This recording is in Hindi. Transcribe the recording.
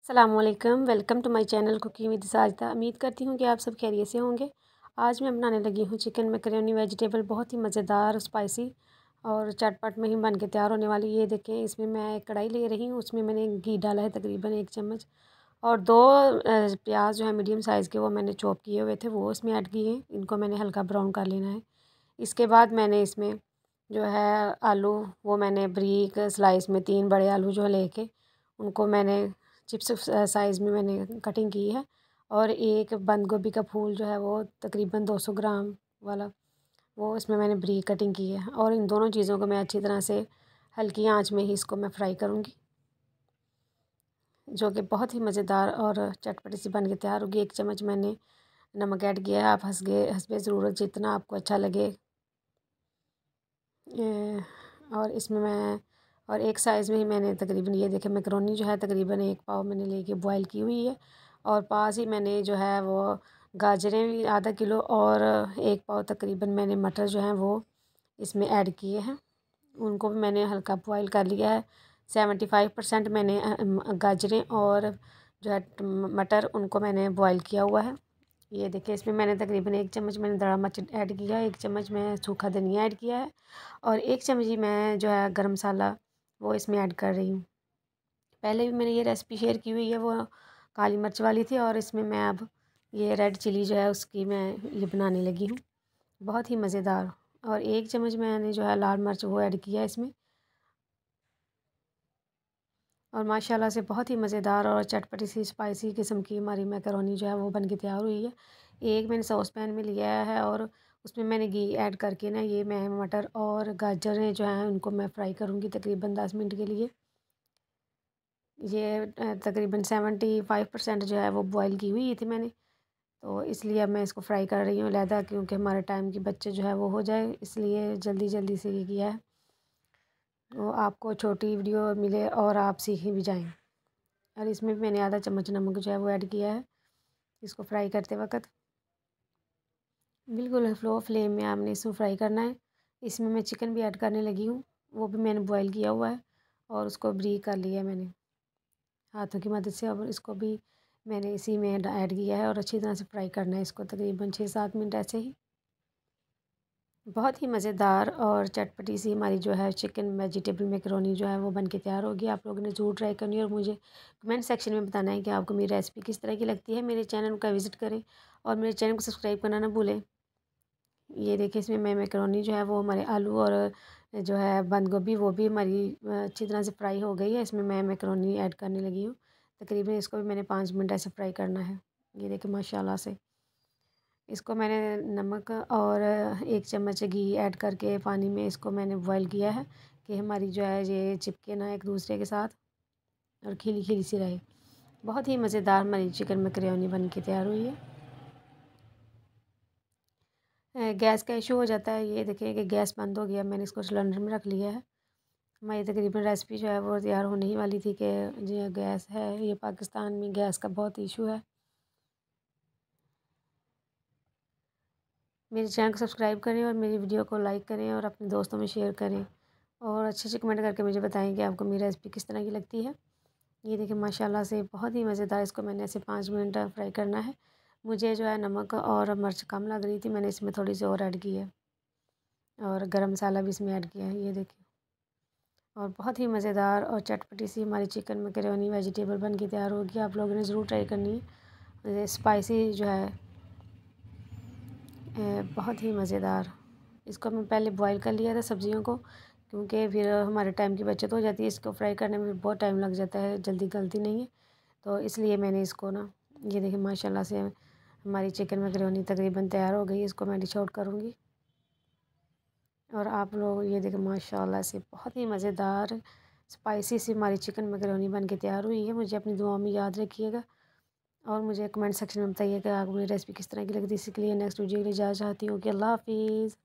अस्सलामुअलैकुम, welcome to my channel cooking with Sajida. उम्मीद करती हूँ कि आप सब खैरियत से होंगे। आज मैं बनाने लगी हूँ चिकन मैकरोनी वेजिटेबल, बहुत ही मज़ेदार, स्पाइसी और चटपट में ही बन के तैयार होने वाली। ये देखें, इसमें मैं एक कढ़ाई ले रही हूँ, उसमें मैंने घी डाला है तकरीबन 1 चम्मच, और 2 प्याज जो है मीडियम साइज़ के, वो मैंने चॉप किए हुए थे, वो इसमें ऐड किए हैं। इनको मैंने हल्का ब्राउन कर लेना है। इसके बाद मैंने इसमें जो है आलू, वो मैंने बारीक स्लाइस में 3 बड़े आलू जो लेके उनको मैंने चिप्स साइज़ में मैंने कटिंग की है। और एक बंद गोभी का फूल जो है वो तकरीबन 200 ग्राम वाला, वो इसमें मैंने बारीक कटिंग की है। और इन दोनों चीज़ों को मैं अच्छी तरह से हल्की आंच में ही इसको मैं फ्राई करूँगी, जो कि बहुत ही मज़ेदार और चटपटी सी बन के तैयार होगी। 1 चम्मच मैंने नमक ऐड किया है, आप हस्बे ज़रूरत जितना आपको अच्छा लगे। और इसमें मैं और एक साइज़ में ही मैंने तकरीबन, ये देखें, मैकरोनी जो है तकरीबन 1 पाव मैंने लेके बॉईल की हुई है। और पास ही मैंने जो है वो गाजरें भी आधा किलो और 1 पाव तकरीबन मैंने मटर जो हैं वो इसमें ऐड किए हैं। उनको भी मैंने हल्का बॉईल कर लिया है। 75% मैंने गाजरें और जो है मटर, उनको मैंने बॉईल किया हुआ है। ये देखिए, इसमें मैंने तकरीबन 1 चम्मच मैंने दड़ा मिर्च ऐड किया है, 1 चम्मच मैं सूखा धनिया ऐड किया है, और 1 चम्मच ही मैं जो है गरम मसाला वो इसमें ऐड कर रही हूँ। पहले भी मैंने ये रेसिपी शेयर की हुई है, वो काली मिर्च वाली थी, और इसमें मैं अब ये रेड चिली जो है उसकी मैं ये बनाने लगी हूँ, बहुत ही मज़ेदार। और 1 चम्मच मैंने जो है लाल मिर्च वो ऐड किया है इसमें। और माशाल्लाह से बहुत ही मज़ेदार और चटपटी सी स्पाइसी किस्म की हमारी मैकरोनी जो है वो बन के तैयार हुई है। एक मैंने सॉस पैन में लिया है, और उसमें मैंने घी ऐड करके ना, ये मैं मटर और गाजरें जो हैं उनको मैं फ्राई करूँगी तकरीबन 10 मिनट के लिए। ये तकरीबन 75% जो है वो बॉईल की हुई थी मैंने, तो इसलिए अब मैं इसको फ्राई कर रही हूँ अलहदा, क्योंकि हमारे टाइम की बच्चे जो है वो हो जाए, इसलिए जल्दी जल्दी से ये किया है, वो आपको छोटी वीडियो मिले और आप सीख भी जाएँ। और इसमें भी मैंने आधा चम्मच नमक जो है वो ऐड किया है इसको फ्राई करते वक्त। बिल्कुल लो फ्लेम में आपने इसको फ्राई करना है। इसमें मैं चिकन भी ऐड करने लगी हूँ, वो भी मैंने बॉईल किया हुआ है, और उसको ब्रीक कर लिया है मैंने हाथों की मदद से, और इसको भी मैंने इसी में ऐड किया है, और अच्छी तरह से फ्राई करना है इसको तकरीबन 6-7 मिनट ऐसे ही। बहुत ही मज़ेदार और चटपटी सी हमारी जो है चिकन वेजिटेबल मैकरोनी जो है वो बन के तैयार होगी। आप लोगों ने ज़रूर ट्राई करनी है, और मुझे कमेंट सेक्शन में बताना है कि आपको मेरी रेसिपी किस तरह की लगती है। मेरे चैनल का विज़िट करें और मेरे चैनल को सब्सक्राइब करना ना भूलें। ये देखिए, इसमें मैं मैकरोनी जो है वो हमारे आलू और जो है बंद गोभी, वो भी हमारी अच्छी तरह से फ्राई हो गई है। इसमें मैं मैकरोनी ऐड करने लगी हूँ। तकरीबन इसको भी मैंने 5 मिनट ऐसे फ्राई करना है। ये देखिए माशाल्लाह से, इसको मैंने नमक और 1 चम्मच घी ऐड करके पानी में इसको मैंने बॉईल किया है, कि हमारी जो है ये चिपके ना एक दूसरे के साथ, और खिली खिली सी रहे। बहुत ही मज़ेदार हमारी चिकन मैकरोनी बन के तैयार हुई है। गैस का इशू हो जाता है, ये देखिए कि गैस बंद हो गया, मैंने इसको सिलेंडर में रख लिया है। हमारी तकरीबन रेसिपी जो है वो तैयार होने ही वाली थी, कि जो गैस है, ये पाकिस्तान में गैस का बहुत इशू है। मेरे चैनल को सब्सक्राइब करें, और मेरी वीडियो को लाइक करें, और अपने दोस्तों में शेयर करें, और अच्छे से कमेंट करके मुझे बताएं कि आपको मेरी रेसिपी किस तरह की लगती है। ये देखिए माशाल्लाह से बहुत ही मज़ेदार, इसको मैंने ऐसे 5 मिनट फ्राई करना है। मुझे जो है नमक और मिर्च कम लग रही थी, मैंने इसमें थोड़ी सी और ऐड की है, और गरम मसाला भी इसमें ऐड किया है। ये देखिए, और बहुत ही मज़ेदार और चटपटी सी हमारी चिकन मैकरोनी वेजिटेबल बन के तैयार होगी। आप लोगों ने ज़रूर ट्राई करनी है। स्पाइसी जो है बहुत ही मज़ेदार। इसको मैं पहले बॉईल कर लिया था सब्ज़ियों को, क्योंकि फिर हमारे टाइम की बचत हो जाती है। इसको फ्राई करने में बहुत टाइम लग जाता है, जल्दी गलती नहीं है, तो इसलिए मैंने इसको ना, ये देखिए माशाल्लाह से हमारी चिकन मैकरोनी तकरीबन तैयार हो गई। इसको मैं डिश आउट करूँगी, और आप लोग ये देखिए माशाल्लाह से बहुत ही मज़ेदार स्पाइसी सी हमारी चिकन मैकरोनी बन के तैयार हुई है। मुझे अपनी दुआओं में याद रखिएगा, और मुझे कमेंट सेक्शन में बताइए कि आपको मेरी रेसिपी किस तरह की लगी थी। इसी के लिए नेक्स्ट वीडियो के लिए जा चाहती हूँ कि अल्लाह हाफिज़।